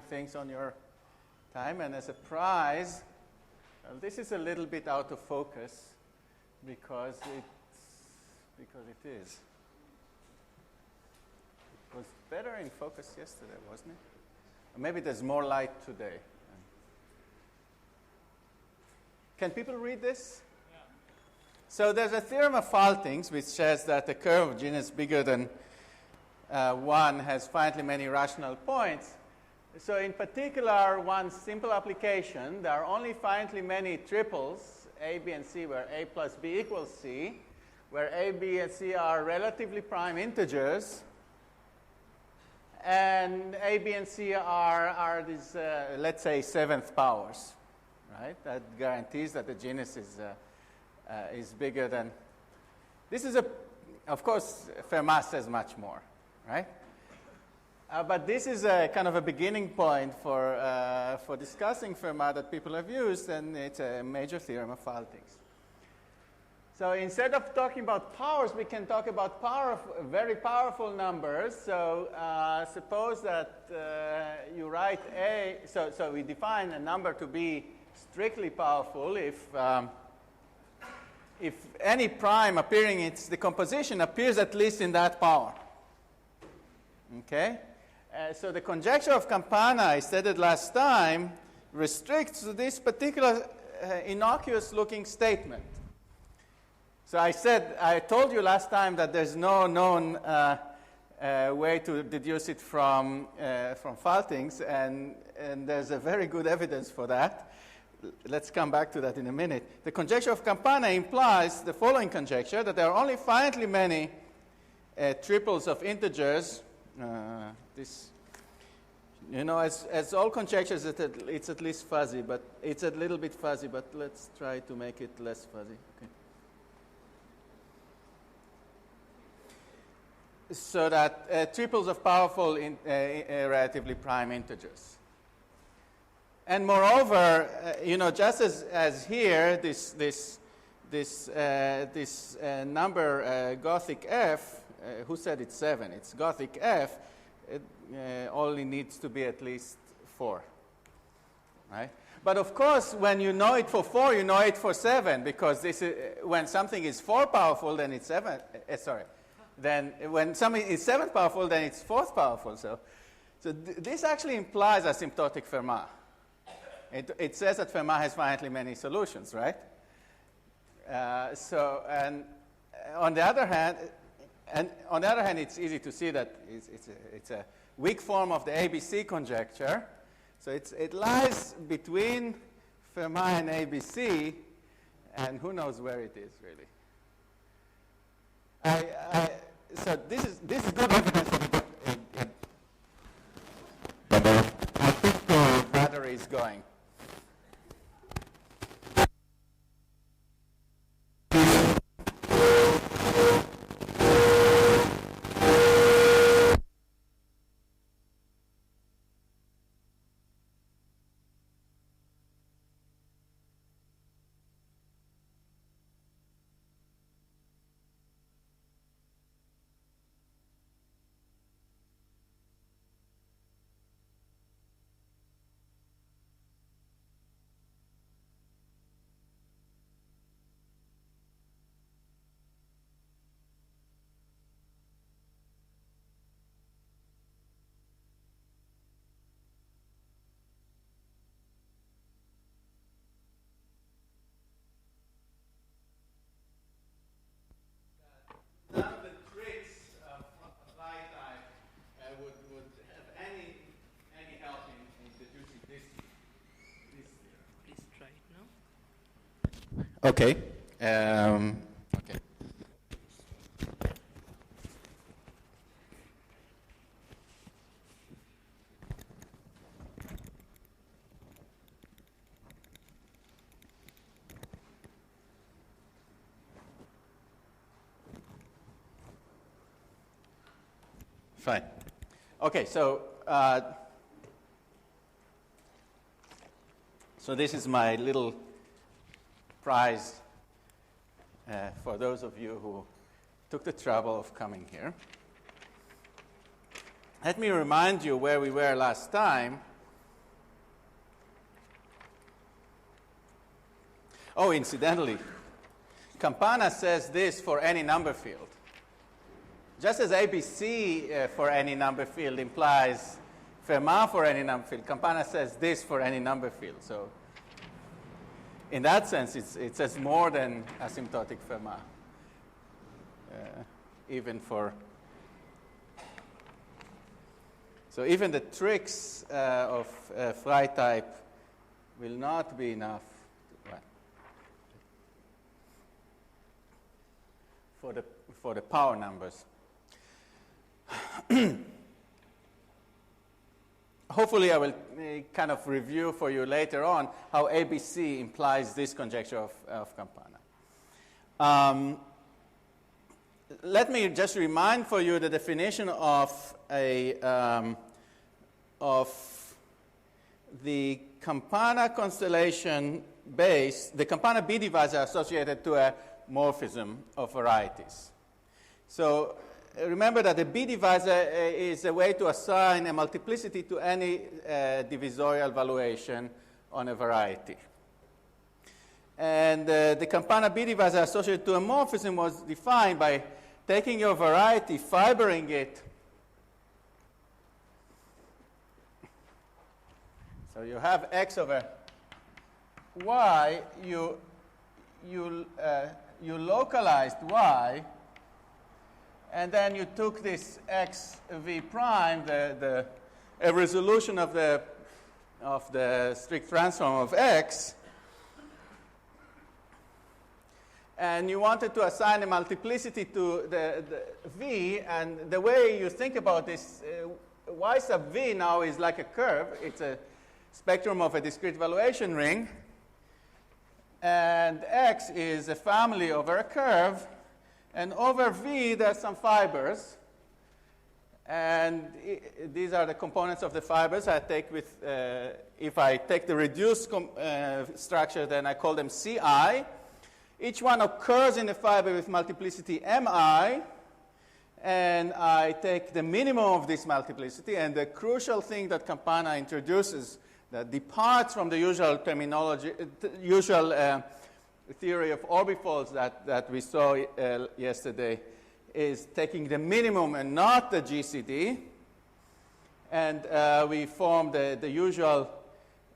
things on your time, and as a prize, this is a little bit out of focus because it is. It was better in focus yesterday, wasn't it? Or maybe there's more light today. Can people read this? Yeah. So there's a theorem of Falting's which says that a curve of genus bigger than 1 has finitely many rational points. So in particular, one simple application, there are only finitely many triples, A, B, and C, where A plus B equals C, where A, B, and C are relatively prime integers, and A, B, and C are these, let's say, seventh powers, right? That guarantees that the genus is bigger than. This is of course, Fermat says much more, right? But this is a kind of a beginning point for discussing Fermat that people have used, and it's a major theorem of Falting's. So instead of talking about powers, we can talk about very powerful numbers. So suppose that you write A, so we define a number to be strictly powerful if any prime appearing in its decomposition appears at least in that power. Okay? So the conjecture of Campana, I said it last time, restricts this particular innocuous-looking statement. So I told you last time that there's no known way to deduce it from Falting's, and there's a very good evidence for that. Let's come back to that in a minute. The conjecture of Campana implies the following conjecture, that there are only finitely many triples of integers. This, you know, as all conjectures, it's at least fuzzy, but it's a little bit fuzzy, but let's try to make it less fuzzy. Okay. So that triples of powerful relatively prime integers. And moreover, you know, just as here, this number Gothic F, who said it's 7? It's Gothic F. It only needs to be at least 4, right? But of course, when you know it for 4, you know it for 7, because this is, when something is 4 powerful, then it's 7. Then when something is 7 powerful, then it's 4th powerful. So this actually implies asymptotic Fermat. It says that Fermat has finitely many solutions, right? And on the other hand, it's easy to see that it's a weak form of the ABC conjecture. So it lies between Fermat and ABC, and who knows where it is, really. So this is good evidence that I think the battery is going. None of the tricks of applied type would have any help in deducing this theorem. Please try it now. Okay. Okay. Fine. Okay, so this is my little prize for those of you who took the trouble of coming here. Let me remind you where we were last time. Oh, incidentally, Campana says this for any number field. Just as ABC for any number field implies Fermat for any number field, Campana says this for any number field. So in that sense, it says more than asymptotic Fermat, even for... So even the tricks of Frey type will not be enough for the power numbers. Hopefully I will kind of review for you later on how ABC implies this conjecture of Campana. Let me just remind for you the definition of the Campana constellation base, the Campana B divisor associated to a morphism of varieties. So remember that the B divisor is a way to assign a multiplicity to any divisorial valuation on a variety. And the Campana B divisor associated to a morphism was defined by taking your variety, fibering it. So you have x over y, you localized y, and then you took this x v prime, a resolution of the strict transform of x, and you wanted to assign a multiplicity to the v, and the way you think about this, y sub v now is like a curve. It's a spectrum of a discrete valuation ring, and x is a family over a curve, and over v there's some fibers, and these are the components of the fibers I take with, if I take the reduced structure, then I call them Ci. Each one occurs in the fiber with multiplicity mi, and I take the minimum of this multiplicity, and the crucial thing that Campana introduces that departs from the usual terminology, usual theory of orbifolds that we saw yesterday, is taking the minimum and not the GCD, and we form the usual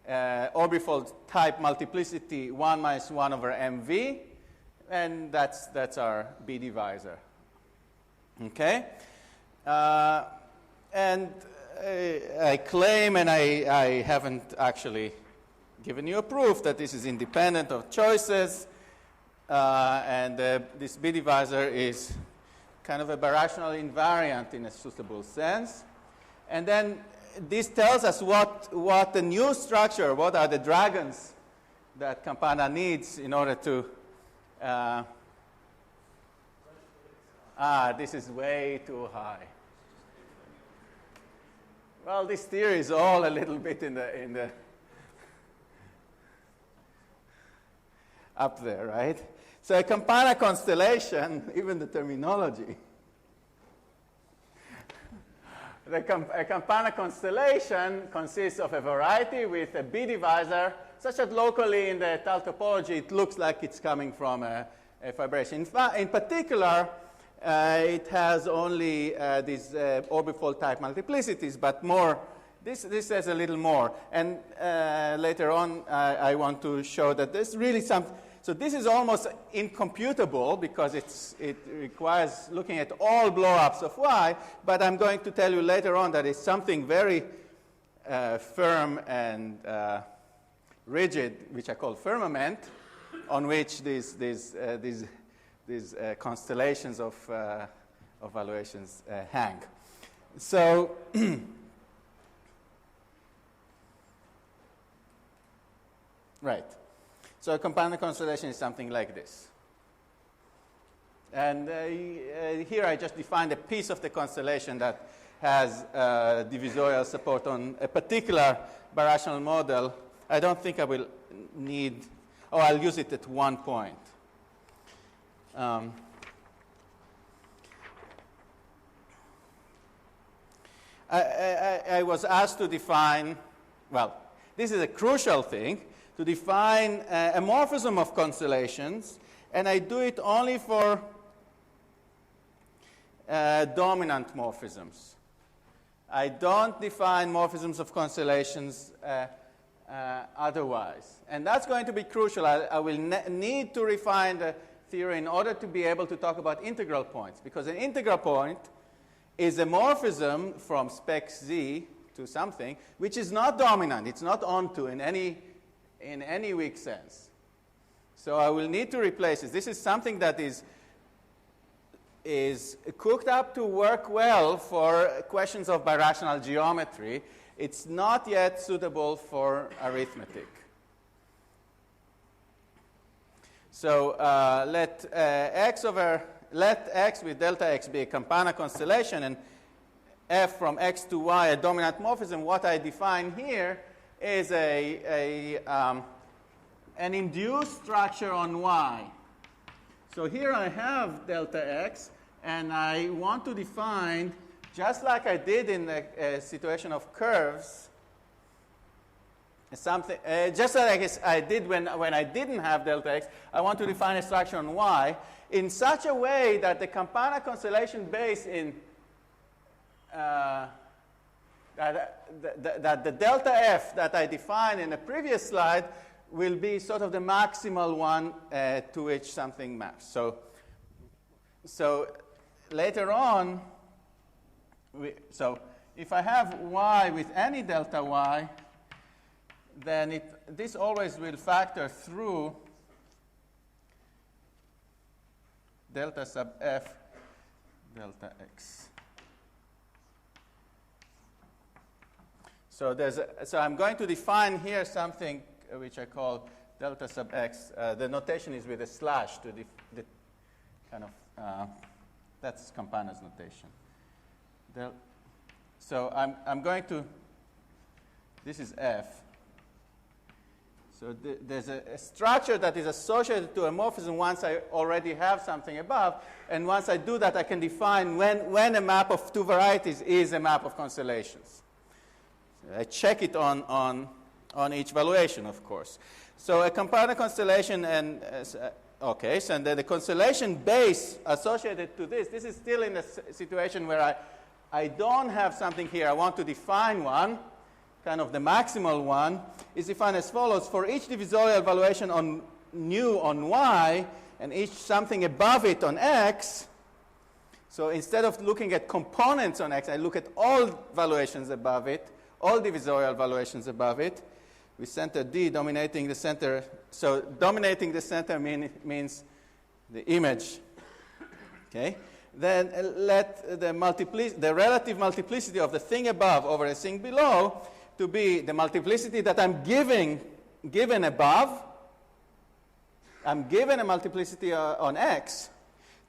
orbifold type multiplicity 1 minus 1 over mv, and that's our B divisor. Okay? And I claim, and I haven't actually given you a proof, that this is independent of choices, and this B divisor is kind of a birational invariant in a suitable sense. And then this tells us what the new structure, what are the dragons that Campana needs in order to... this is way too high. Well, this theory is all a little bit in the up there, right? So a Campana constellation, even the terminology, a Campana constellation consists of a variety with a B divisor, such that locally in the Tal topology it looks like it's coming from a fibration. In particular, it has only these orbifold type multiplicities, but more. This says a little more. And later on, I want to show that there's really some. So this is almost incomputable because it requires looking at all blow-ups of y. But I'm going to tell you later on that it's something very firm and rigid, which I call firmament, on which these constellations of valuations hang. So right. So a Campana constellation is something like this. And here I just defined a piece of the constellation that has divisorial support on a particular birational model. I don't think I will need, I'll use it at one point. I was asked to define, well, this is a crucial thing. to define a morphism of constellations, and I do it only for dominant morphisms. I don't define morphisms of constellations otherwise. And that's going to be crucial. I will need to refine the theory in order to be able to talk about integral points, because an integral point is a morphism from spec Z to something which is not dominant. It's not onto in any weak sense. So I will need to replace this. This is something that is cooked up to work well for questions of birational geometry. It's not yet suitable for arithmetic. So let x with delta x be a Campana constellation, and f from x to y a dominant morphism. What I define here is an induced structure on y. So here I have delta x, and I want to define, just like I did in the situation of curves, something just like I did when I didn't have delta x. I want to define a structure on y in such a way that the Campana constellation base in that the delta f that I defined in the previous slide will be sort of the maximal one to which something maps. So later on, so if I have y with any delta y, then this always will factor through delta sub f delta x. So I'm going to define here something which I call delta sub x. The notation is with a slash to the kind of that's Campana's notation. So I'm going to, this is f. So there's a structure that is associated to a morphism once I already have something above, and once I do that, I can define when a map of two varieties is a map of constellations. I check it on each valuation, of course. So a Campana constellation, and okay, so then the constellation base associated to this is still in a situation where I don't have something here. I want to define one, kind of the maximal one, is defined as follows. For each divisorial valuation on nu on y, and each something above it on x, so instead of looking at components on x, I look at all valuations above it, all divisorial valuations above it, with center D dominating the center. So dominating the center means the image. Okay? Then let the relative multiplicity of the thing above over the thing below to be the multiplicity that I'm given above. I'm given a multiplicity on x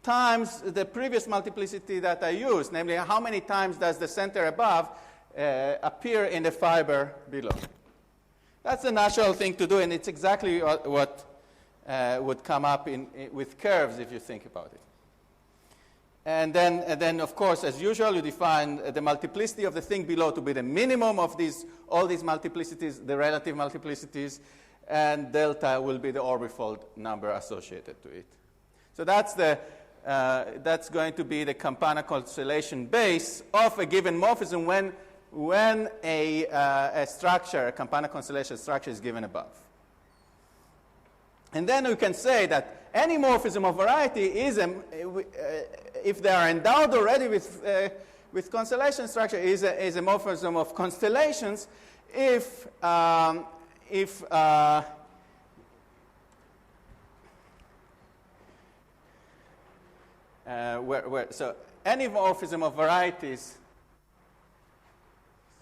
times the previous multiplicity that I used, namely how many times does the center above appear in the fiber below. That's the natural thing to do, and it's exactly what would come up with curves if you think about it. And then, of course, as usual, you define the multiplicity of the thing below to be the minimum of all these multiplicities, the relative multiplicities, and delta will be the orbifold number associated to it. So that's going to be the Campana constellation base of a given morphism when a structure, a Campana constellation structure, is given above. And then we can say that any morphism of variety is, if they are endowed already with constellation structure, is a morphism of constellations if so any morphism of varieties.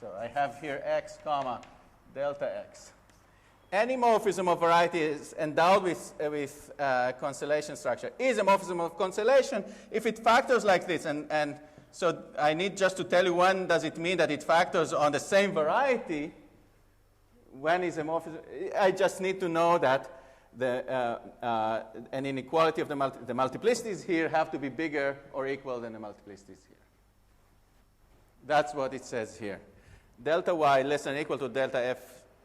So I have here x comma delta x. Any morphism of variety is endowed with constellation structure is a morphism of constellation if it factors like this. And so I need just to tell you when does it mean that it factors on the same variety. When is a morphism? I just need to know that an inequality of the multiplicities here have to be bigger or equal than the multiplicities here. That's what it says here. Delta y less than or equal to delta f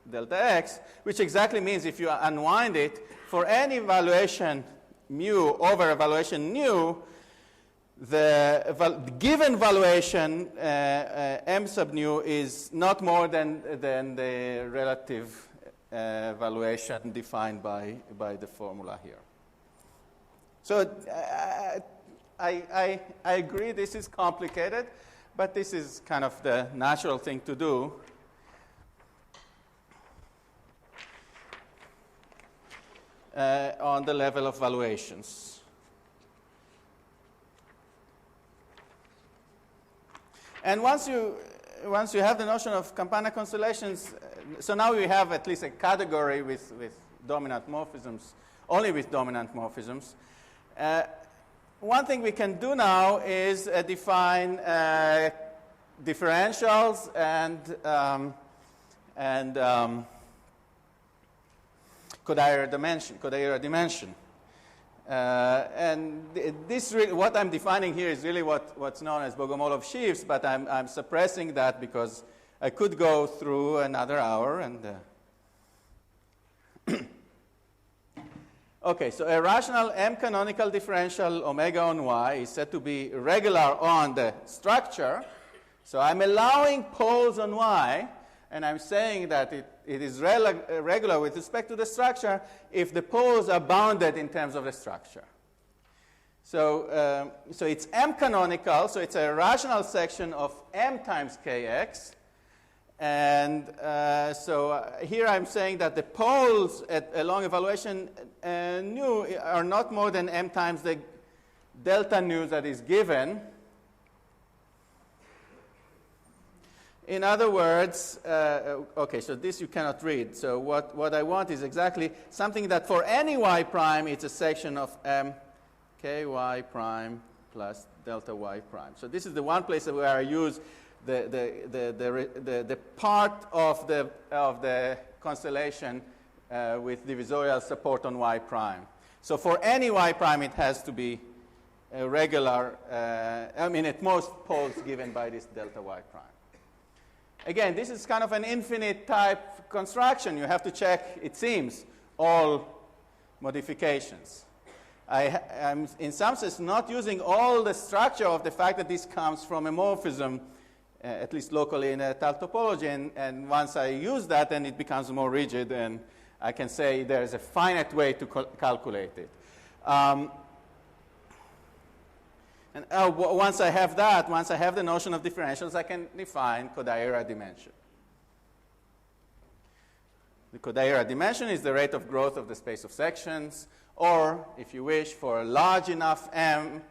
delta x, which exactly means if you unwind it, for any valuation mu over evaluation nu, the given valuation m sub nu is not more than the relative valuation defined by the formula here. So I agree this is complicated, but this is kind of the natural thing to do. On the level of valuations. And once you have the notion of Campana constellations, so now we have at least a category with dominant morphisms, only with dominant morphisms. One thing we can do now is define differentials and Kodaira dimension. And this what I'm defining here is really what's known as Bogomolov sheaves, but I'm suppressing that because I could go through another hour. And okay, so a rational M-canonical differential omega on Y is said to be regular on the structure. So I'm allowing poles on Y, and I'm saying that it is regular with respect to the structure if the poles are bounded in terms of the structure. So, so it's M-canonical, so it's a rational section of M times Kx. And here I'm saying that the poles along evaluation nu are not more than M times the delta nu that is given. In other words, okay, so this you cannot read. So what I want is exactly something that for any y prime, it's a section of m ky prime plus delta y prime. So this is the one place where I use the part of the constellation with divisorial support on y prime. So for any y prime, it has to be a regular, I mean, at most poles given by this delta y prime. Again, this is kind of an infinite type construction. You have to check, it seems, all modifications. I'm, in some sense, not using all the structure of the fact that this comes from a morphism, at least locally in a Tal topology. And once I use that, then it becomes more rigid, and I can say there's a finite way to calculate it. And once I have that, once I have the notion of differentials, I can define Kodaira dimension. The Kodaira dimension is the rate of growth of the space of sections, or, if you wish, for a large enough M,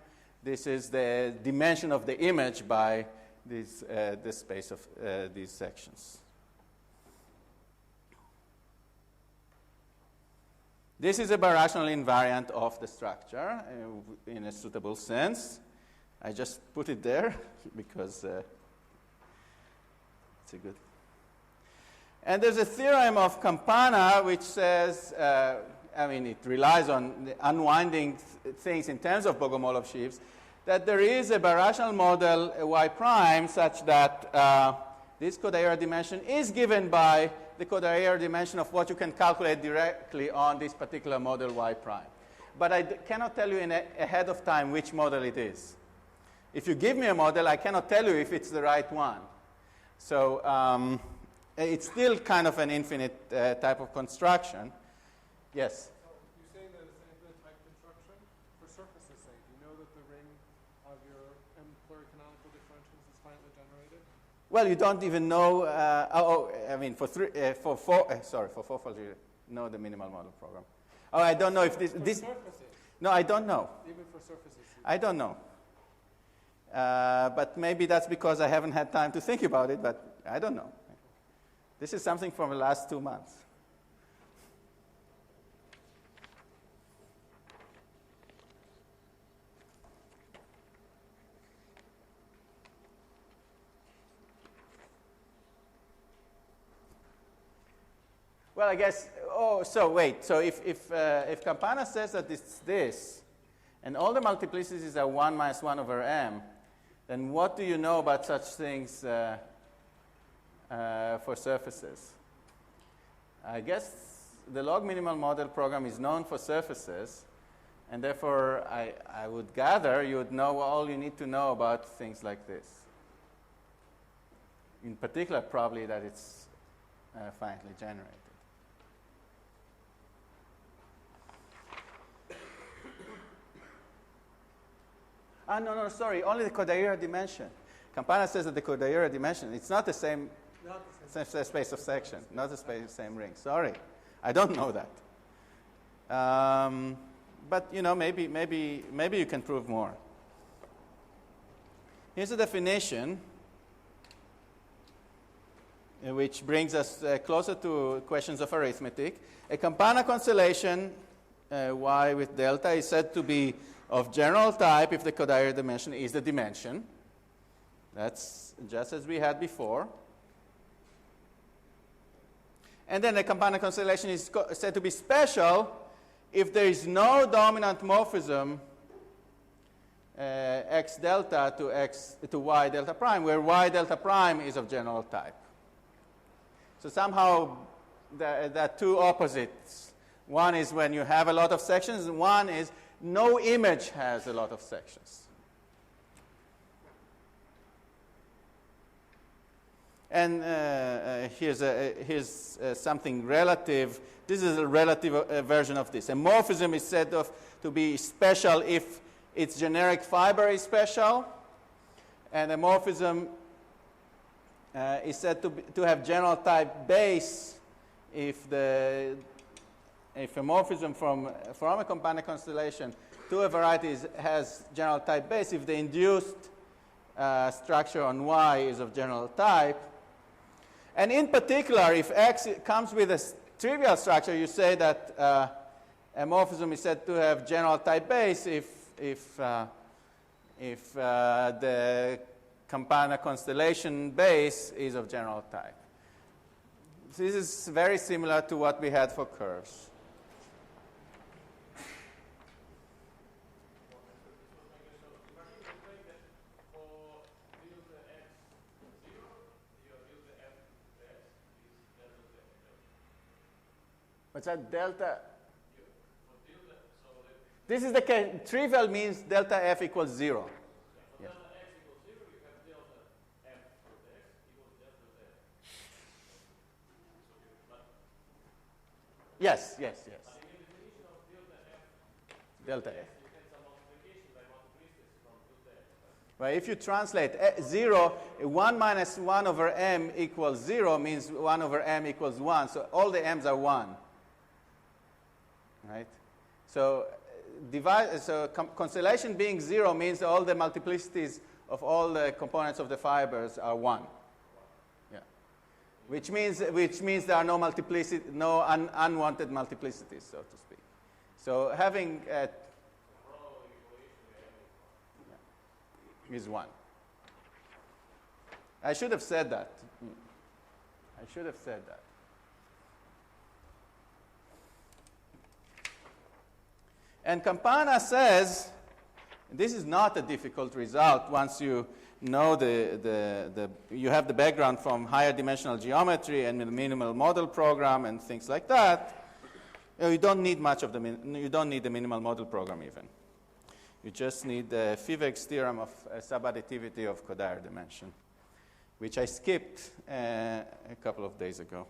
this is the dimension of the image by this, the space of these sections. This is a birational invariant of the structure in a suitable sense. I just put it there because it's a good. And there's a theorem of Campana which says, I mean, it relies on unwinding things in terms of Bogomolov sheaves, that there is a birational model y prime such that this Kodaira dimension is given by the Kodaira dimension of what you can calculate directly on this particular model y prime. But I cannot tell you ahead of time which model it is. If you give me a model, I cannot tell you if it's the right one. So it's still kind of an infinite type of construction. Yes? So you're saying that it's an infinite type construction? For surface's sake, you know that the ring of your M pluricanonical differentials is finitely generated? Well, you don't even know, I mean, for fourfold, you know the minimal model program. Oh, I don't know if this surfaces. No, I don't know. Even for surfaces. I don't know. But maybe that's because I haven't had time to think about it, but I don't know. This is something from the last 2 months. Well, I guess, so wait. So if Campana says that it's this, and all the multiplicities are 1 minus 1 over m, then what do you know about such things for surfaces? I guess the log minimal model program is known for surfaces, and therefore I would gather you would know all you need to know about things like this. In particular, probably that it's finitely generated. No, sorry, only the Kodaira dimension. Campana says that the Kodaira dimension, it's not the same, same space of section, not the same ring. Sorry, I don't know that. But, you know, maybe you can prove more. Here's a definition which brings us closer to questions of arithmetic. A Campana constellation, Y with delta, is said to be of general type if the Kodaira dimension is the dimension. That's just as we had before. And then a Campana constellation is said to be special if there is no dominant morphism x delta to y delta prime, where y delta prime is of general type. So somehow there are two opposites. One is when you have a lot of sections, and one is no image has a lot of sections. And here's something relative. This is a relative version of this. A morphism is said to be special if its generic fiber is special, and a morphism is said to have general type base if a morphism from a Campana constellation to a variety has general type base if the induced structure on Y is of general type. And in particular, if X comes with a trivial structure, you say that a morphism is said to have general type base if the Campana constellation base is of general type. This is very similar to what we had for curves. What's that? Delta? This is the case. Trivial means delta f equals 0. Yeah. Delta x equals 0, you have delta f of x equals delta z. Yes. But in the definition of delta f, you get some multiplication by multiplicities from 2 to x. Well, if you translate 0, 1 minus 1 over m equals 0 means 1 over m equals 1. So all the m's are 1. Right? So constellation being 0 means all the multiplicities of all the components of the fibers are 1. Yeah. Which means there are no unwanted multiplicities, so to speak. So having is 1. I should have said that. And Campana says, this is not a difficult result once you know you have the background from higher dimensional geometry and the minimal model program and things like that. You don't need much of you don't need the minimal model program even. You just need the Fiveg's theorem of subadditivity of Kodaira dimension, which I skipped a couple of days ago.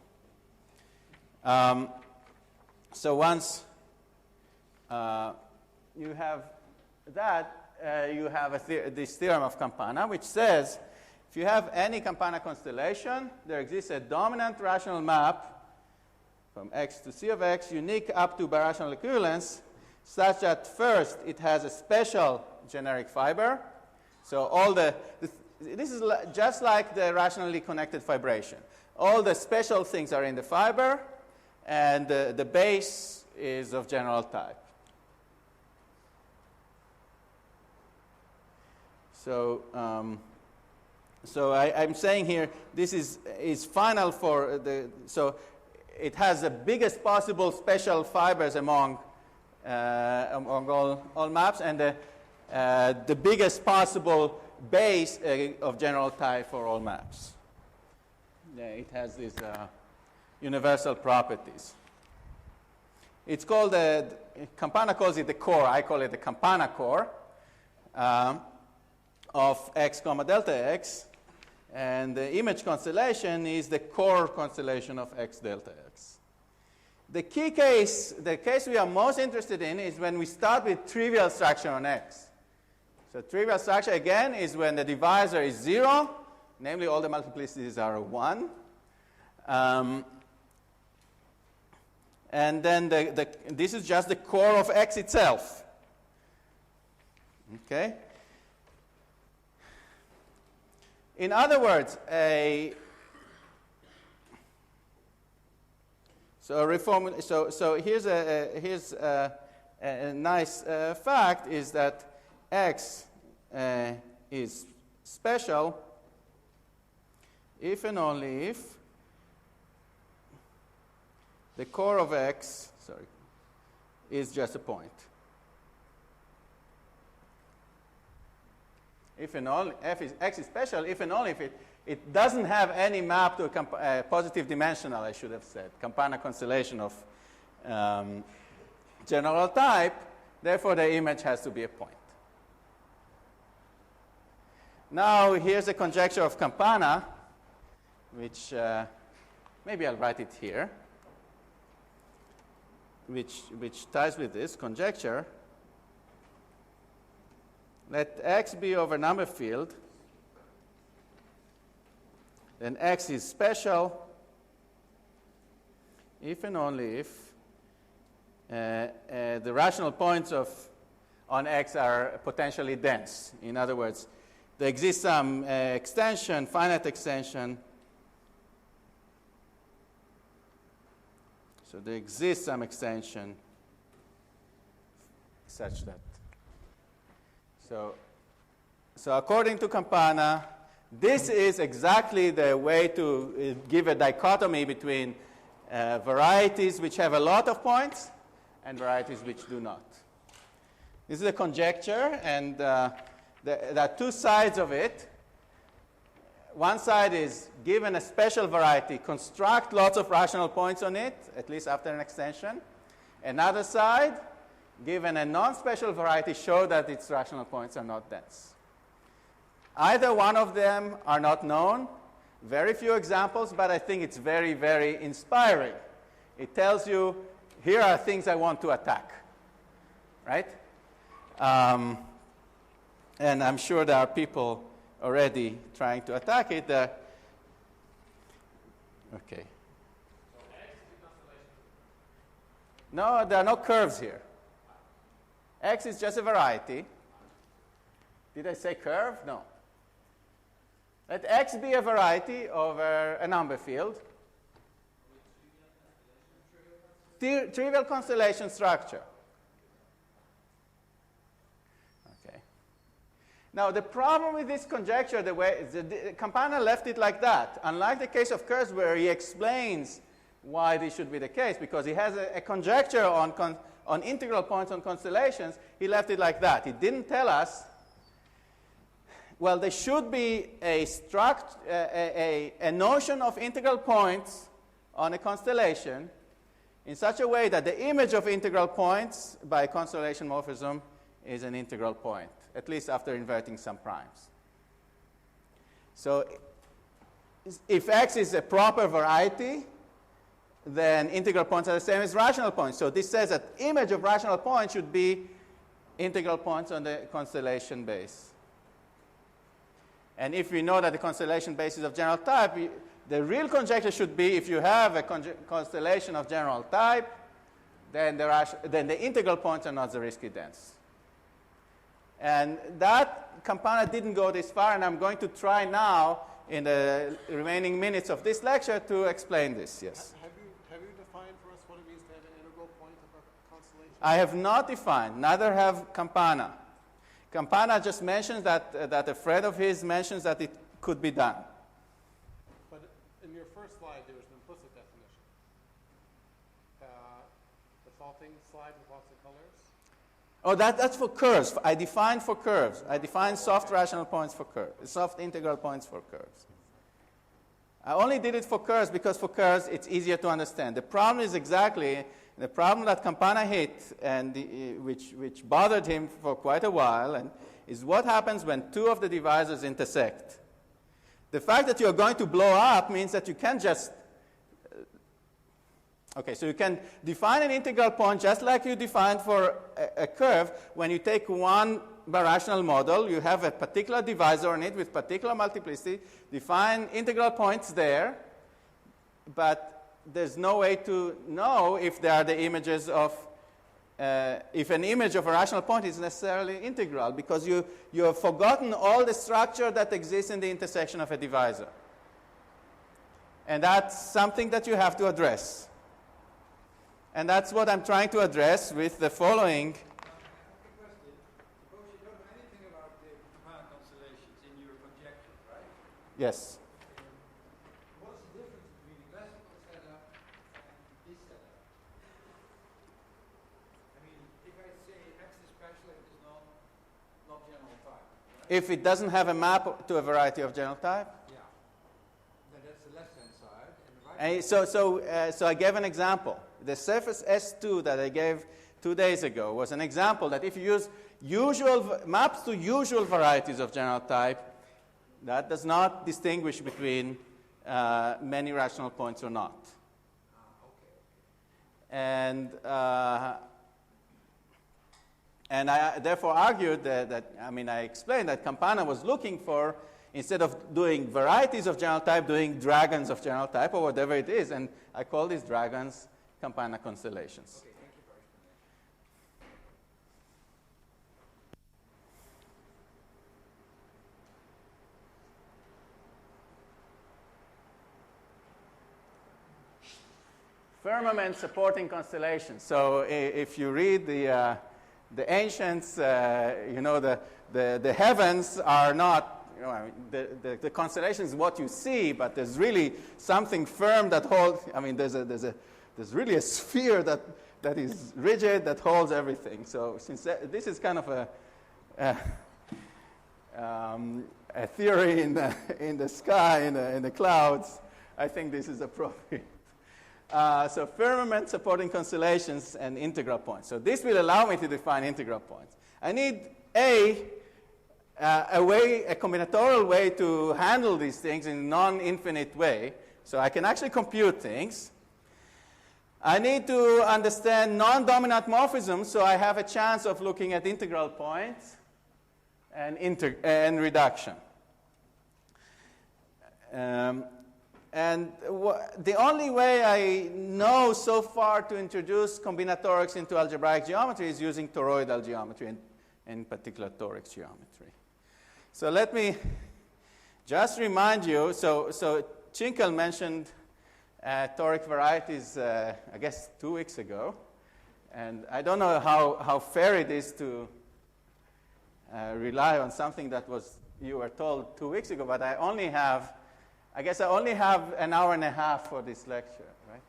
So once you have that, you have this theorem of Campana, which says if you have any Campana constellation, there exists a dominant rational map from X to C of X, unique up to birational equivalence, such that first it has a special generic fiber. So all this is just like the rationally connected fibration. All the special things are in the fiber, and the base is of general type. So I'm saying here this is final for so it has the biggest possible special fibers among all maps, and the biggest possible base of general type for all maps. Yeah, it has this universal properties. It's called Campana calls it the core. I call it the Campana core of x comma delta x. And the image constellation is the core constellation of x delta x. The key case, the case we are most interested in is when we start with trivial structure on x. So trivial structure, again, is when the divisor is 0, namely all the multiplicities are 1. And then this is just the core of x itself. Okay? In other words, so here's a nice fact is that x is special if and only if the core of x, is just a point. If and only x is special, if and only if it doesn't have any map to a positive dimensional, I should have said, Campana constellation of general type, therefore the image has to be a point. Now here's a conjecture of Campana, which maybe I'll write it here, which ties with this conjecture. Let x be over number field, then x is special if and only if the rational points on x are potentially dense. In other words, there exists some extension, finite extension. So there exists some extension such that. So according to Campana, this is exactly the way to give a dichotomy between varieties which have a lot of points and varieties which do not. This is a conjecture, and there are two sides of it. One side is, given a special variety, construct lots of rational points on it, at least after an extension. Another side, given a non-special variety, show that its rational points are not dense. Either one of them are not known. Very few examples, but I think it's very, very inspiring. It tells you, here are things I want to attack, right? And I'm sure there are people already trying to attack it. Okay. No, there are no curves here. X is just a variety. Did I say curve? No. Let X be a variety over a number field. Trivial constellation structure. Okay. Now, the problem with this conjecture, the way Campana left it like that, unlike the case of curves where he explains why this should be the case, because he has a conjecture on integral points on constellations, he left it like that. He didn't tell us, well, there should be a notion of integral points on a constellation in such a way that the image of integral points by constellation morphism is an integral point, at least after inverting some primes. So if X is a proper variety, then integral points are the same as rational points. So this says that image of rational points should be integral points on the constellation base. And if we know that the constellation base is of general type, the real conjecture should be if you have a constellation of general type, then the integral points are not Zariski dense. And that Campana didn't go this far, and I'm going to try now in the remaining minutes of this lecture to explain this. Yes. Have you defined for us what it means to have an integral point of a constellation? I have not defined, neither have Campana. Campana just mentions that a friend of his mentions that it could be done. But in your first slide, there was an implicit definition. The faulting slide with lots of colors. Oh, that's for curves. I defined for curves. I defined soft rational points for curves, soft integral points for curves. I only did it for curves because for curves it's easier to understand. The problem is exactly the problem that Campana hit, and which bothered him for quite a while, and is what happens when two of the divisors intersect. The fact that you're going to blow up means that you can't just okay, so you can define an integral point just like you defined for a curve. When you take one birational model, you have a particular divisor on it with particular multiplicity, define integral points there, but there's no way to know if they are the images of, if an image of a rational point is necessarily integral, because you have forgotten all the structure that exists in the intersection of a divisor. And that's something that you have to address. And that's what I'm trying to address with the following. Suppose you don't know anything about the Campana constellations in your conjecture, right? Yes. What's the difference between the classical setup and this setup? I mean, if I say X is special, it is not general type, right? If it doesn't have a map to a variety of general type? Yeah. Then that's the left-hand side. And the right So I gave an example. The surface S2 that I gave 2 days ago was an example that if you use maps to usual varieties of general type, that does not distinguish between many rational points or not. okay. And I therefore argued that I explained that Campana was looking for, instead of doing varieties of general type, doing dragons of general type or whatever it is. And I call these dragons Campana constellations. Okay, thank you for explaining. Firmament supporting constellations. So if you read the ancients, the heavens are not, the constellation is what you see, but there's really something firm that holds, there's really a sphere that is rigid, that holds everything. So since this is kind of a theory in the sky, in the clouds, I think this is appropriate. So firmament supporting constellations and integral points. So this will allow me to define integral points. I need a combinatorial way to handle these things in a non-infinite way, so I can actually compute things. I need to understand non-dominant morphisms, so I have a chance of looking at integral points and reduction. And the only way I know so far to introduce combinatorics into algebraic geometry is using toroidal geometry, and in particular toric geometry. So let me just remind you, so Chinkel mentioned toric varieties, I guess 2 weeks ago. And I don't know how fair it is to rely on something that you were told 2 weeks ago, but I only have an hour and a half for this lecture, right?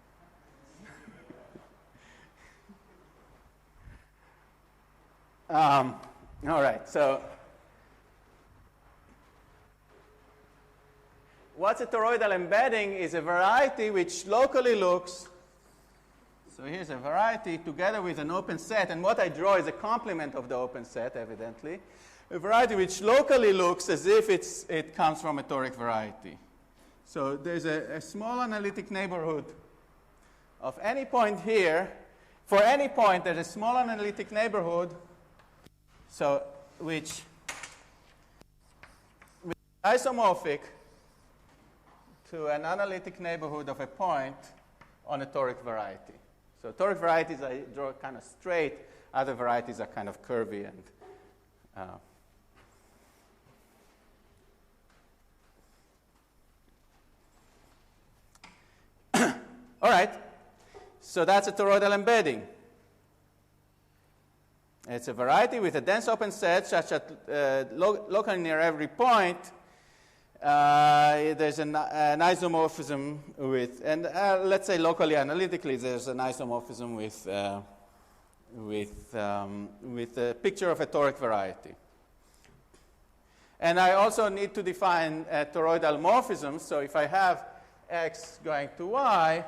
All right, so what's a toroidal embedding is a variety which locally looks, so here's a variety together with an open set, and what I draw is a complement of the open set, evidently. A variety which locally looks as if it comes from a toric variety. So there's a small analytic neighborhood of any point here. For any point, there's a small analytic neighborhood, so which is isomorphic to an analytic neighborhood of a point on a toric variety. So toric varieties I draw kind of straight, other varieties are kind of curvy. And all right, so that's a toroidal embedding. It's a variety with a dense open set such that locally near every point there's an isomorphism with, and let's say locally analytically, there's an isomorphism with a picture of a toric variety. And I also need to define toroidal morphisms. So if I have x going to y,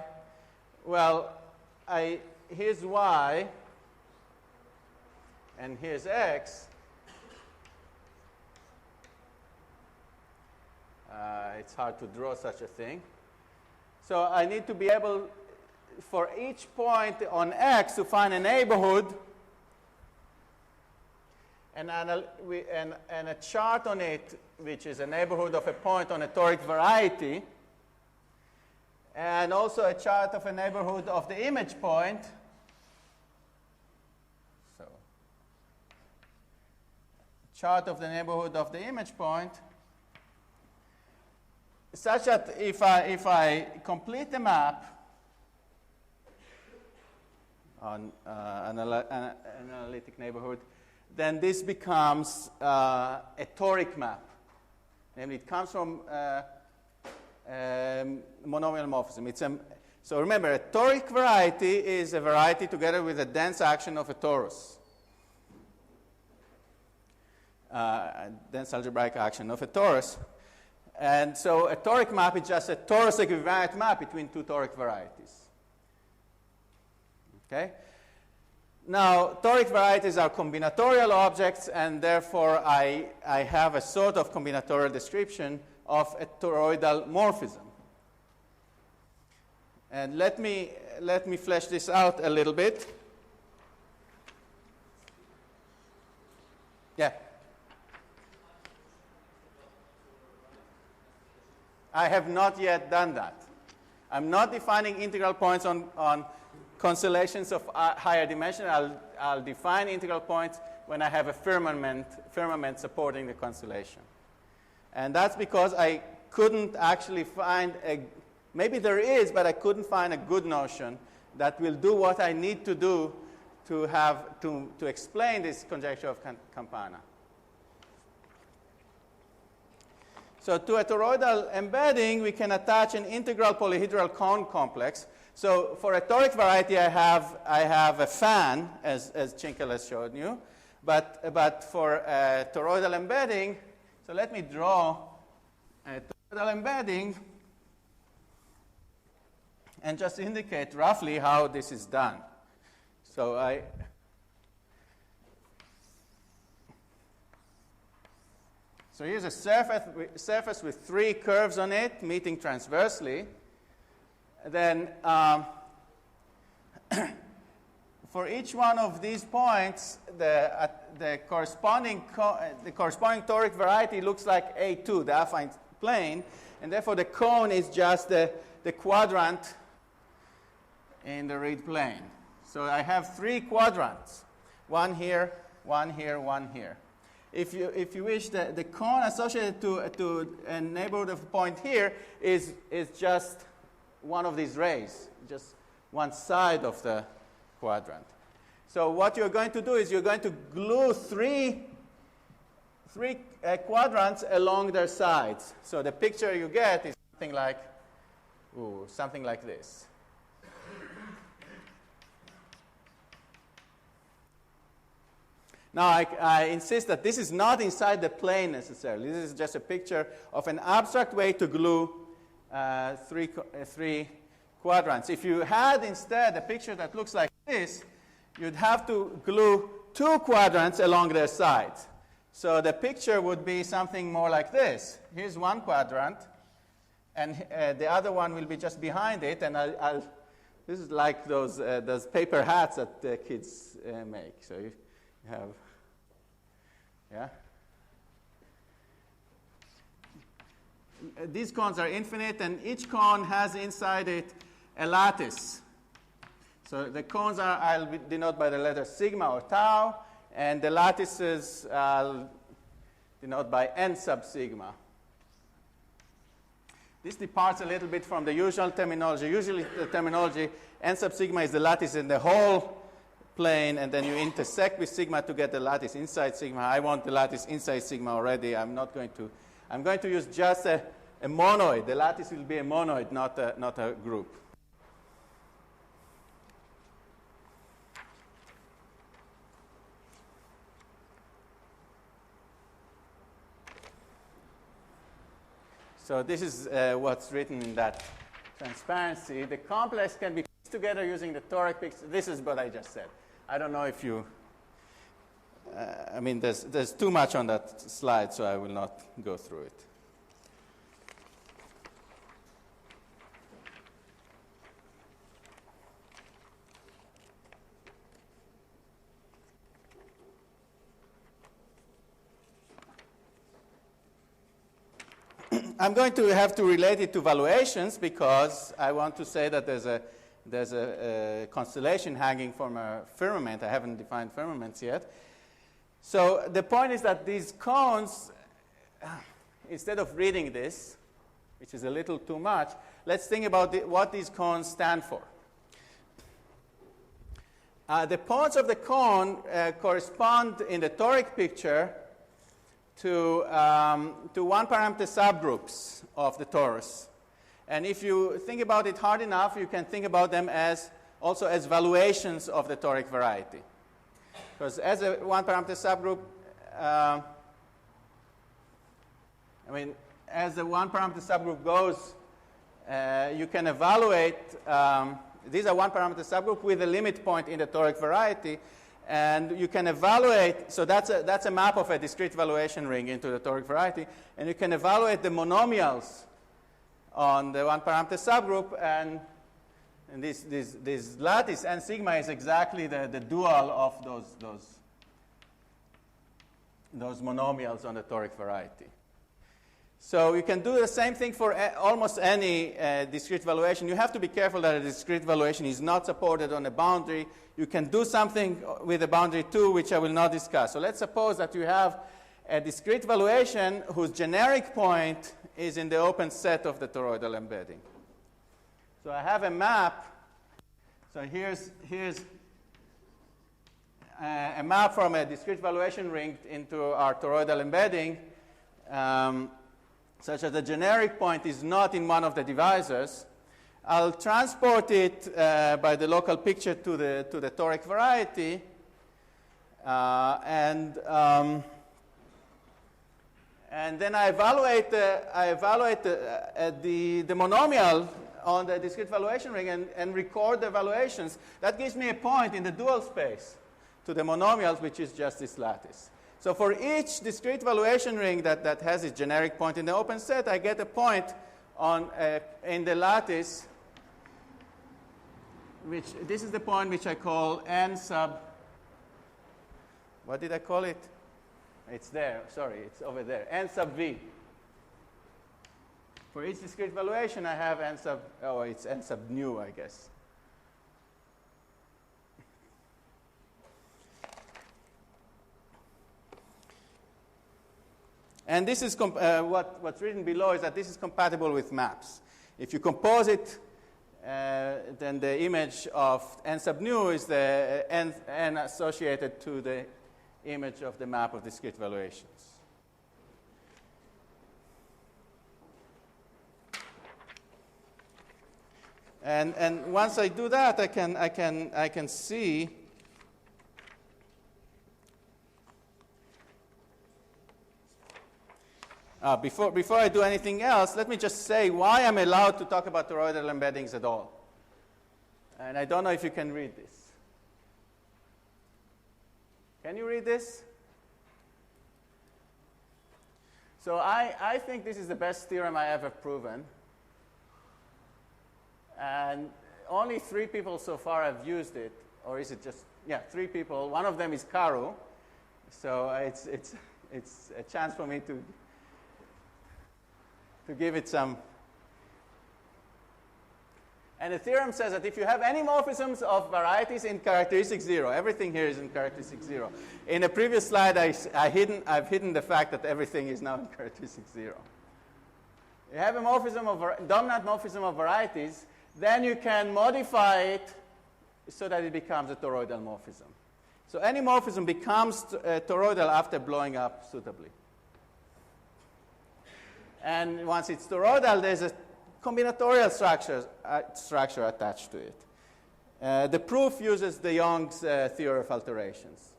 well, here's y, and here's x. It's hard to draw such a thing. So I need to be able, for each point on x, to find a neighborhood and a chart on it, which is a neighborhood of a point on a toric variety, and also a chart of a neighborhood of the image point. So, chart of the neighborhood of the image point, such that if I complete the map on an analytic neighborhood, then this becomes a toric map. Namely, it comes from monomial morphism. So remember, a toric variety is a variety together with a dense action of a torus. Dense algebraic action of a torus. And so a toric map is just a torus equivariant map between two toric varieties. Okay? Now, toric varieties are combinatorial objects, and therefore I have a sort of combinatorial description of a toroidal morphism. And let me flesh this out a little bit. Yeah. I have not yet done that. I'm not defining integral points on constellations of higher dimension. I'll define integral points when I have a firmament supporting the constellation. And that's because I couldn't actually find maybe there is, but I couldn't find a good notion that will do what I need to do to explain this conjecture of Campana. So to a toroidal embedding, we can attach an integral polyhedral cone complex. So for a toric variety, I have a fan, as Chinkel has showed you. But for a toroidal embedding, so let me draw a toroidal embedding and just indicate roughly how this is done. So So here's a surface with three curves on it meeting transversely. Then for each one of these points, the corresponding toric variety looks like A2, the affine plane, and therefore the cone is just the quadrant in the reed plane. So I have three quadrants, one here, one here, one here. If you wish, the cone associated to a neighborhood of a point here is just one of these rays, just one side of the quadrant. So what you're going to do is you're going to glue three quadrants along their sides. So the picture you get is something like this. Now, I insist that this is not inside the plane necessarily. This is just a picture of an abstract way to glue three quadrants. If you had instead a picture that looks like this, you'd have to glue two quadrants along their sides. So the picture would be something more like this. Here's one quadrant, and the other one will be just behind it. And this is like those paper hats that the kids make. So you have, yeah. These cones are infinite, and each cone has inside it a lattice. So the cones I'll denote by the letter sigma or tau, and the lattices I'll denote by n sub sigma. This departs a little bit from the usual terminology. Usually the terminology n sub sigma is the lattice in the whole plane, and then you intersect with sigma to get the lattice inside sigma. I want the lattice inside sigma already. I'm going to use just a monoid. The lattice will be a monoid, not a group. So this is what's written in that transparency, the complex can be pieced together using the toric picture. This is what I just said. I don't know if you, I mean, there's too much on that slide, so I will not go through it. I'm going to have to relate it to valuations because I want to say that there's a constellation hanging from a firmament. I haven't defined firmaments yet. So the point is that these cones, instead of reading this, which is a little too much, let's think about what these cones stand for. The points of the cone correspond in the toric picture to one-parameter subgroups of the torus. And if you think about it hard enough, you can think about them also as valuations of the toric variety. Because as a one-parameter subgroup, as the one-parameter subgroup goes, you can evaluate, these are one-parameter subgroup with a limit point in the toric variety. And you can evaluate, so that's a map of a discrete valuation ring into the toric variety, and you can evaluate the monomials on the one-parameter subgroup, and this lattice n sigma is exactly the dual of those monomials on the toric variety. So you can do the same thing for almost any discrete valuation. You have to be careful that a discrete valuation is not supported on a boundary. You can do something with a boundary too, which I will not discuss. So let's suppose that you have a discrete valuation whose generic point is in the open set of the toroidal embedding. So I have a map. So here's a map from a discrete valuation ring into our toroidal embedding, such that the generic point is not in one of the divisors. I'll transport it by the local picture to the toric variety, and then I evaluate the monomial on the discrete valuation ring and record the valuations. That gives me a point in the dual space to the monomials, which is just this lattice. So for each discrete valuation ring that has its generic point in the open set, I get a point in the lattice, which this is the point which I call n sub, what did I call it? It's there, sorry, it's over there, n sub v. For each discrete valuation, I have n sub, it's n sub nu, I guess. And this is what's written below is that this is compatible with maps. If you compose it, then the image of n sub nu is the n associated to the image of the map of discrete valuations. And once I do that, I can see before I do anything else, let me just say why I'm allowed to talk about toroidal embeddings at all. And I don't know if you can read this. Can you read this? So I think this is the best theorem I ever proven. And only 3 people so far have used it. Or is it just, 3 people. One of them is Karu. So it's a chance for me to give it some. And the theorem says that if you have any morphisms of varieties in characteristic 0, everything here is in characteristic 0. In a previous slide, I've hidden the fact that everything is now in characteristic 0. You have a dominant morphism of varieties, then you can modify it so that it becomes a toroidal morphism. So any morphism becomes toroidal after blowing up suitably. And once it's toroidal, there's a combinatorial structure attached to it. The proof uses de Jong's theory of alterations.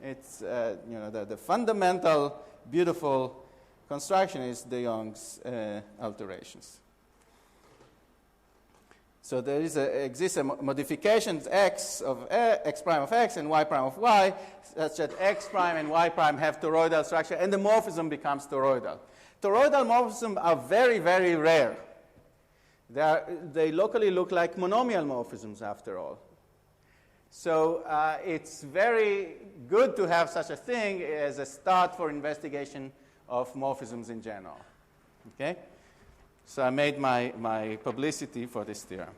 It's the fundamental beautiful construction is de Jong's alterations. So there exists a modification x of x prime of x and y prime of y, such that x prime and y prime have toroidal structure, and the morphism becomes toroidal. Toroidal morphisms are very, very rare. They locally look like monomial morphisms, after all. So it's very good to have such a thing as a start for investigation of morphisms in general. Okay? So I made my publicity for this theorem.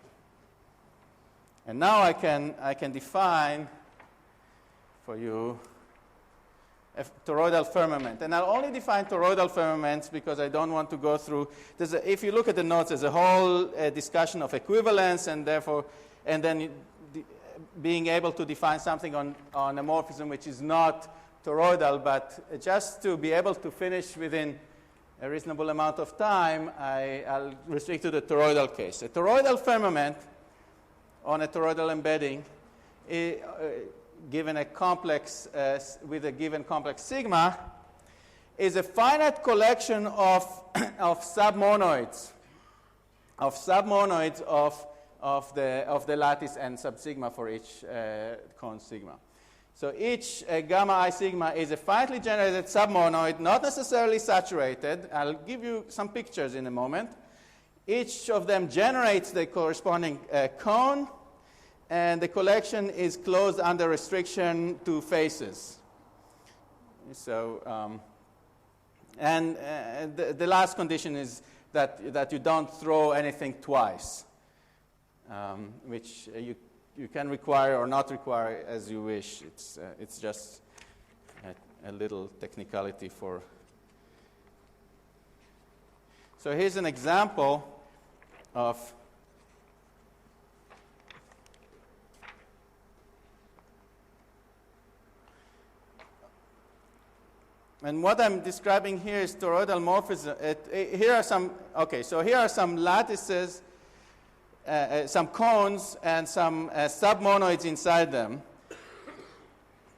And now I can define for you a toroidal firmament. And I'll only define toroidal firmaments because I don't want to go through. If you look at the notes, there's a whole discussion of equivalence, and therefore, and then being able to define something on a morphism which is not toroidal, but just to be able to finish within a reasonable amount of time, I'll restrict to the toroidal case. A toroidal firmament on a toroidal embedding, given a complex with a given complex sigma, is a finite collection of submonoids, of the lattice and subsigma for each cone sigma. So each gamma I sigma is a finitely generated submonoid, not necessarily saturated. I'll give you some pictures in a moment. Each of them generates the corresponding cone, and the collection is closed under restriction to faces. So, the last condition is that you don't throw anything twice, which you can require or not require as you wish. It's just a little technicality for. So here's an example of and what I'm describing here is toroidal morphism. Here are some lattices, some cones, and some submonoids inside them.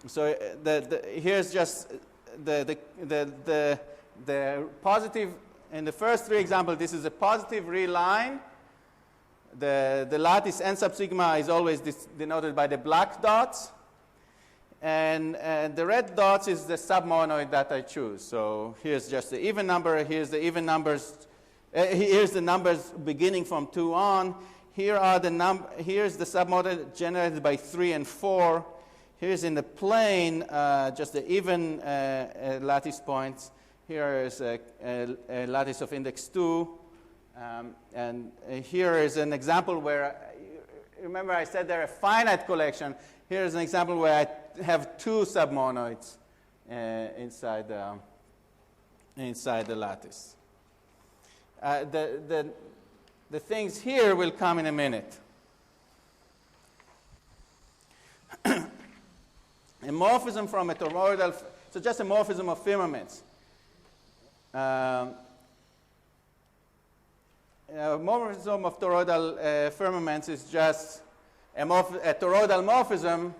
So here's just the positive. In the first three examples, this is a positive real line. The lattice n sub sigma is always denoted by the black dots. And the red dots is the submonoid that I choose. So here's just the even number. Here's the even numbers. Here's the numbers beginning from 2 on. Here's the submonoid generated by 3 and 4. Here's in the plane just the even lattice points. Here is a lattice of index 2. And here is an example where, remember I said they're a finite collection. Here's an example where I have 2 submonoids inside the lattice. The things here will come in a minute. A morphism from a toroidal, so just a morphism of firmaments. A morphism of toroidal firmaments is just a toroidal morphism.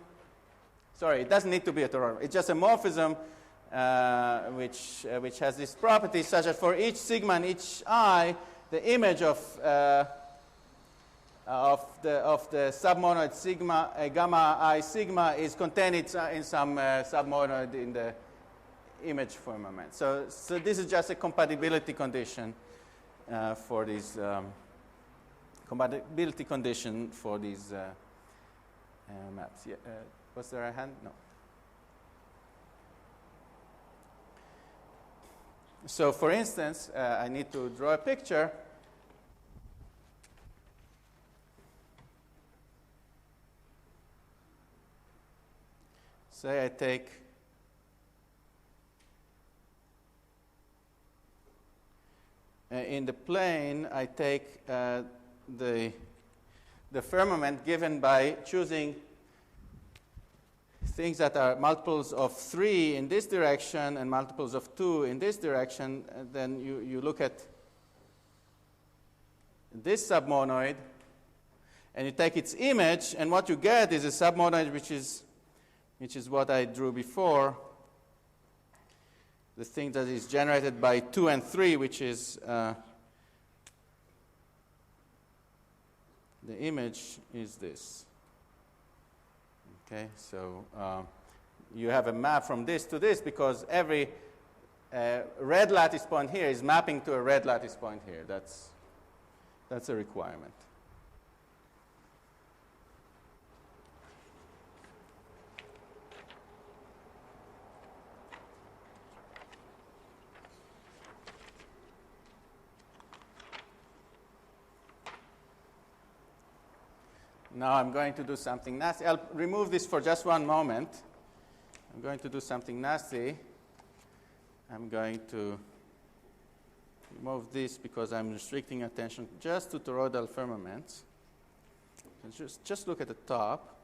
Sorry, it doesn't need to be a toroidal. It's just a morphism which has this property such that for each sigma and each I, the image of the submonoid sigma, gamma I sigma, is contained in some submonoid in the image firmament. So this is just a compatibility condition for these compatibility condition for these maps. Yeah, was there a hand? No. So for instance, I need to draw a picture. Say I take in the plane, I take the firmament given by choosing things that are multiples of 3 in this direction and multiples of 2 in this direction. And then you look at this submonoid, and you take its image, and what you get is a submonoid which is what I drew before. The thing that is generated by 2 and 3, which is the image is this. Okay, so you have a map from this to this because every red lattice point here is mapping to a red lattice point here. That's a requirement. Now I'm going to do something nasty. I'll remove this for just one moment. I'm going to do something nasty. I'm going to remove this because I'm restricting attention just to toroidal firmaments. And just look at the top.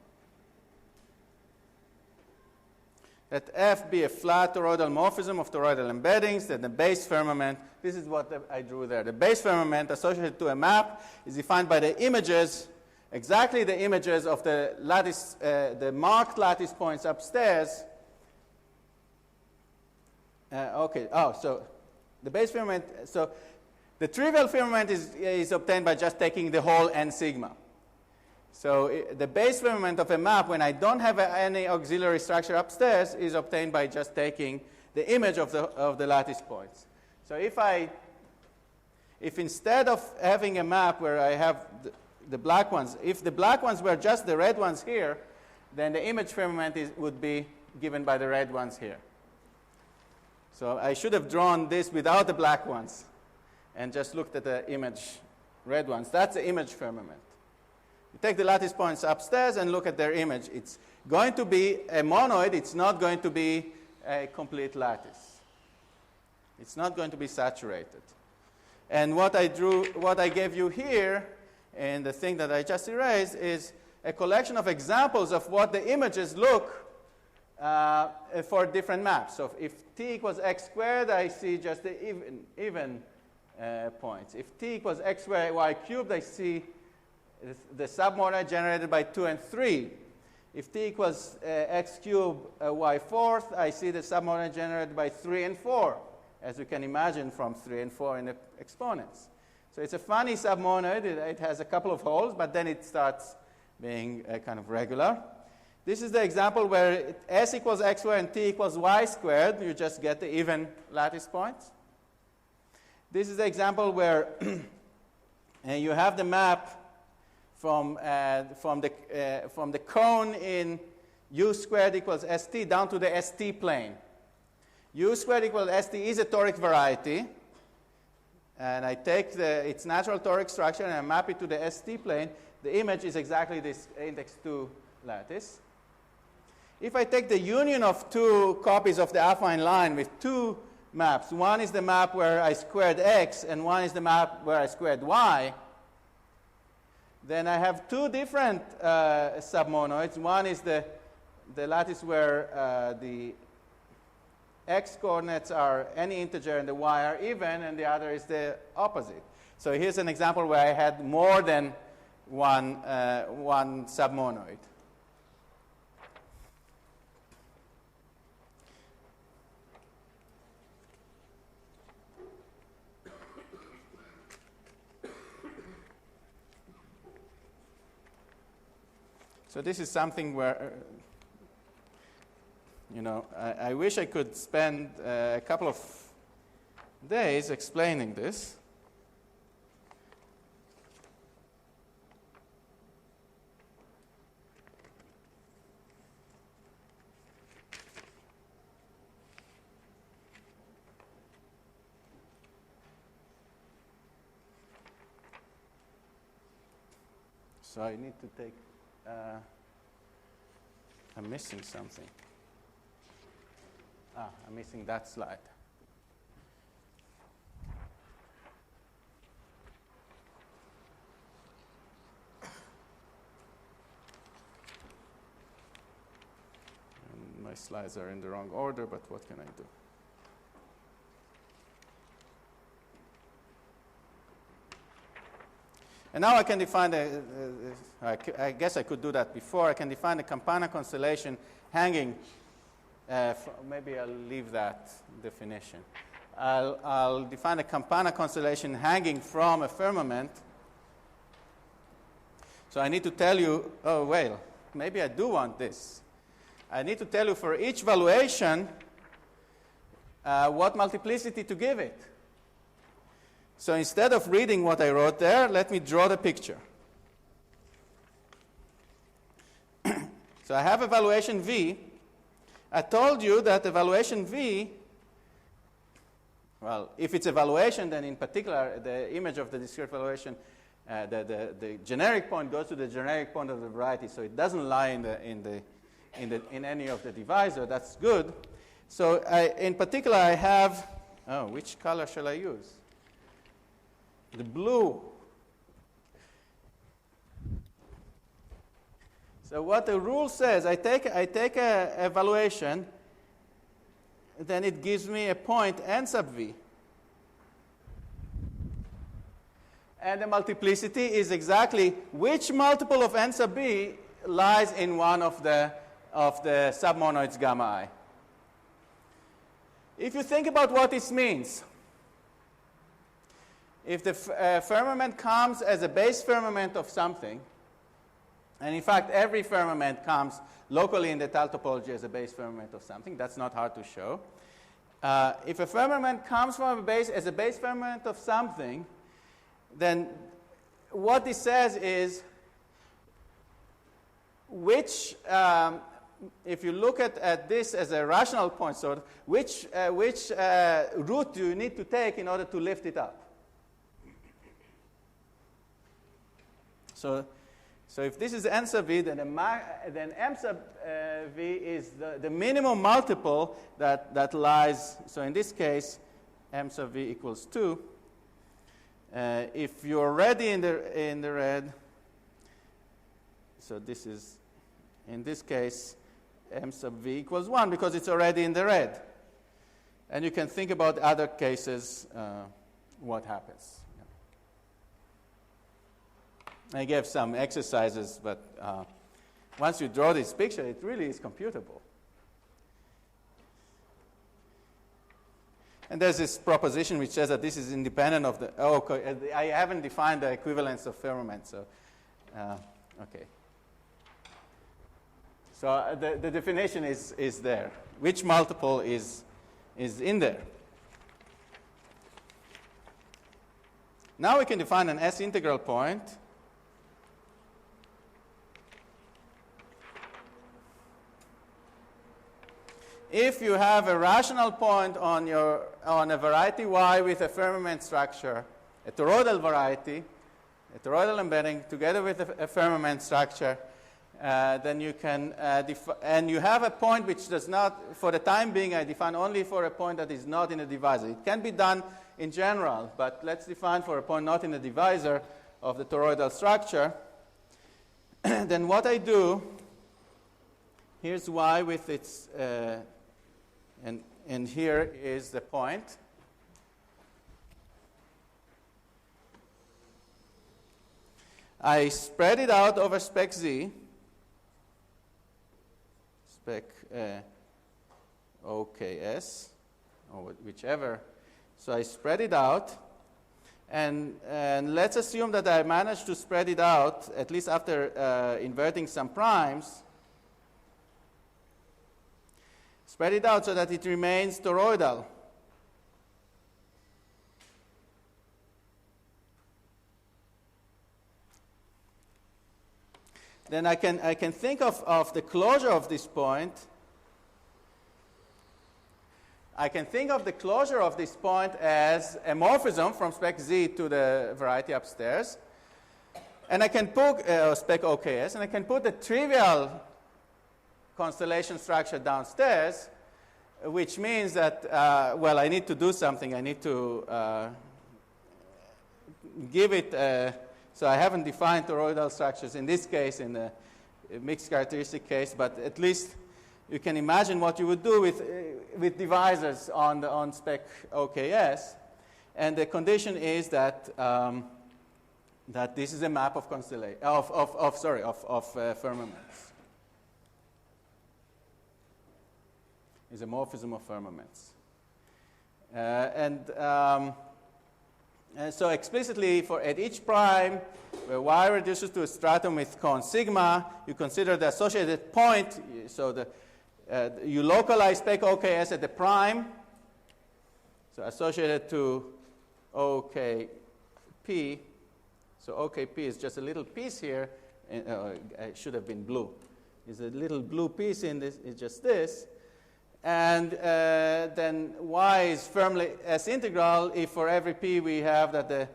Let F be a flat toroidal morphism of toroidal embeddings. Then the base firmament, this is what I drew there. The base firmament associated to a map is defined by the images, exactly the images of the lattice, the marked lattice points upstairs. So the base firmament, so the trivial firmament is obtained by just taking the whole n sigma. So the base firmament of a map, when I don't have any auxiliary structure upstairs, is obtained by just taking the image of the lattice points. So if instead of having a map where I have the black ones, if the black ones were just the red ones here, then the image firmament would be given by the red ones here. So I should have drawn this without the black ones and just looked at the image red ones. That's the image firmament. You take the lattice points upstairs and look at their image. It's going to be a monoid. It's not going to be a complete lattice. It's not going to be saturated. And what I gave you here, and the thing that I just erased, is a collection of examples of what the images look for different maps. So if t equals x squared, I see just the even points. If t equals x squared y cubed, I see the submonoid generated by 2 and 3. If t equals x cubed y fourth, I see the submonoid generated by 3 and 4, as you can imagine from 3 and 4 in the exponents. So it's a funny submonoid. It has a couple of holes, but then it starts being kind of regular. This is the example where s equals x squared and t equals y squared. You just get the even lattice points. This is the example where you have the map from the cone in u squared equals st down to the st plane. U squared equals st is a toric variety. And I take its natural toric structure and I map it to the st plane. The image is exactly this index 2 lattice. If I take the union of two copies of the affine line with two maps, one is the map where I squared x and one is the map where I squared y, then I have two different submonoids. One is the lattice where the x coordinates are any integer and the y are even, and the other is the opposite. So here's an example where I had more than one submonoid. So this is something where, I wish I could spend a couple of days explaining this. So I need to take, I'm missing something. I'm missing that slide. And my slides are in the wrong order, but what can I do? And now I can define I guess I could do that before. I can define the Campana constellation hanging. Maybe I'll leave that definition. I'll define a Campana constellation hanging from a firmament. So I need to tell you, oh, well, maybe I do want this. I need to tell you for each valuation what multiplicity to give it. So instead of reading what I wrote there, let me draw the picture. So I have a valuation V. I told you that the valuation V, well, if it's a valuation, then in particular, the image of the discrete valuation, the generic point goes to the generic point of the variety, so it doesn't lie in any of the divisor. That's good. So in particular, I have, which color shall I use? The blue. So what the rule says, I take a evaluation, then it gives me a point n sub v. And the multiplicity is exactly which multiple of n sub b lies in one of the submonoids gamma I. If you think about what this means, if the firmament comes as a base firmament of something, and in fact every firmament comes locally in the Tal topology as a base firmament of something, that's not hard to show. If a firmament comes from a base as a base firmament of something, then what this says is which, if you look at this as a rational point, sort of, which route do you need to take in order to lift it up? So if this is n sub v, then m sub v is the minimum multiple that lies. So in this case, m sub v equals 2. If you're already in the red, so this is, in this case, m sub v equals 1 because it's already in the red. And you can think about other cases, what happens. I gave some exercises, but once you draw this picture, it really is computable. And there's this proposition which says that this is independent of the, I haven't defined the equivalence of firmament, so, okay. So the definition is there. Which multiple is in there? Now we can define an S integral point. If you have a rational point on a variety Y with a firmament structure, a toroidal variety, a toroidal embedding together with a firmament structure, then you can and you have a point which does not, for the time being, I define only for a point that is not in a divisor. It can be done in general, but let's define for a point not in a divisor of the toroidal structure. Then what I do, here's Y with its and here is the point. I spread it out over spec Z, spec OKS, or whichever. So I spread it out, and let's assume that I managed to spread it out, at least after inverting some primes. Spread it out so that it remains toroidal. Then I can think of the closure of this point. I can think of the closure of this point as a morphism from spec Z to the variety upstairs. And I can put spec OKS, and I can put the trivial constellation structure downstairs, which means that, well, I need to do something. I need to give it, so I haven't defined toroidal structures in this case, in the mixed characteristic case, but at least you can imagine what you would do with divisors on spec OKS. And the condition is that that this is a map of firmaments. Is a morphism of firmaments. And so explicitly, at each prime, Y reduces to a stratum with cone sigma. You consider the associated point. So you localize take OKS at the prime. So associated to OKP. So OKP is just a little piece here. It should have been blue. It's a little blue piece in this. It's just this. And then Y is firmly S integral if for every P we have that the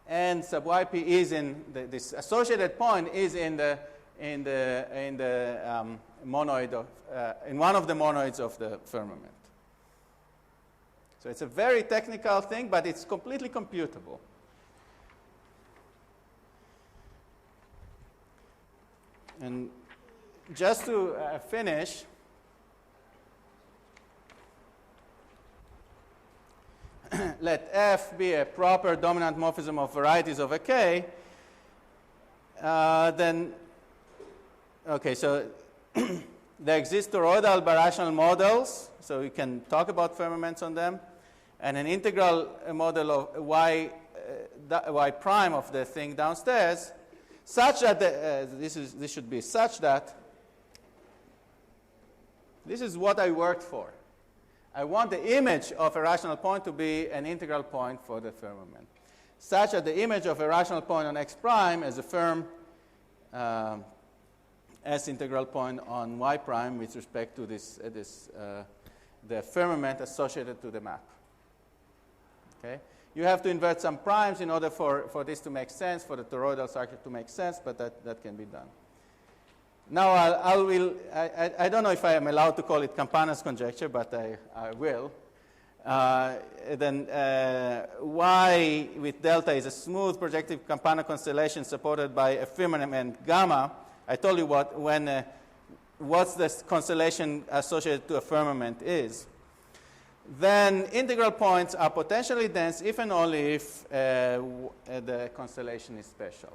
N sub YP is in this associated point is in the monoid of in one of the monoids of the firmament. So it's a very technical thing, but it's completely computable. And just to finish, let F be a proper dominant morphism of varieties of a K. Then, okay, so there exist toroidal birational models, so we can talk about firmaments on them, and an integral model of Y prime of the thing downstairs, such that this should be such that this is what I worked for. I want the image of a rational point to be an integral point for the firmament, such that the image of a rational point on X prime is a firm S integral point on Y prime with respect to the firmament associated to the map. Okay? You have to invert some primes in order for this to make sense, for the toroidal structure to make sense, but that can be done. Now I don't know if I am allowed to call it Campana's conjecture, but I will. Then Y with delta is a smooth projective Campana constellation supported by a firmament gamma. I told you what's the constellation associated to a firmament is. Then integral points are potentially dense if and only if the constellation is special.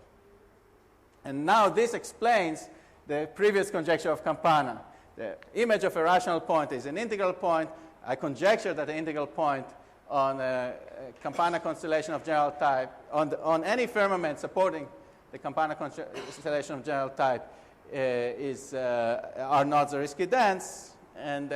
And now this explains the previous conjecture of Campana. The image of a rational point is an integral point. I conjecture that the integral point on a Campana constellation of general type, on any firmament supporting the Campana constellation of general type, are not Zariski dense. And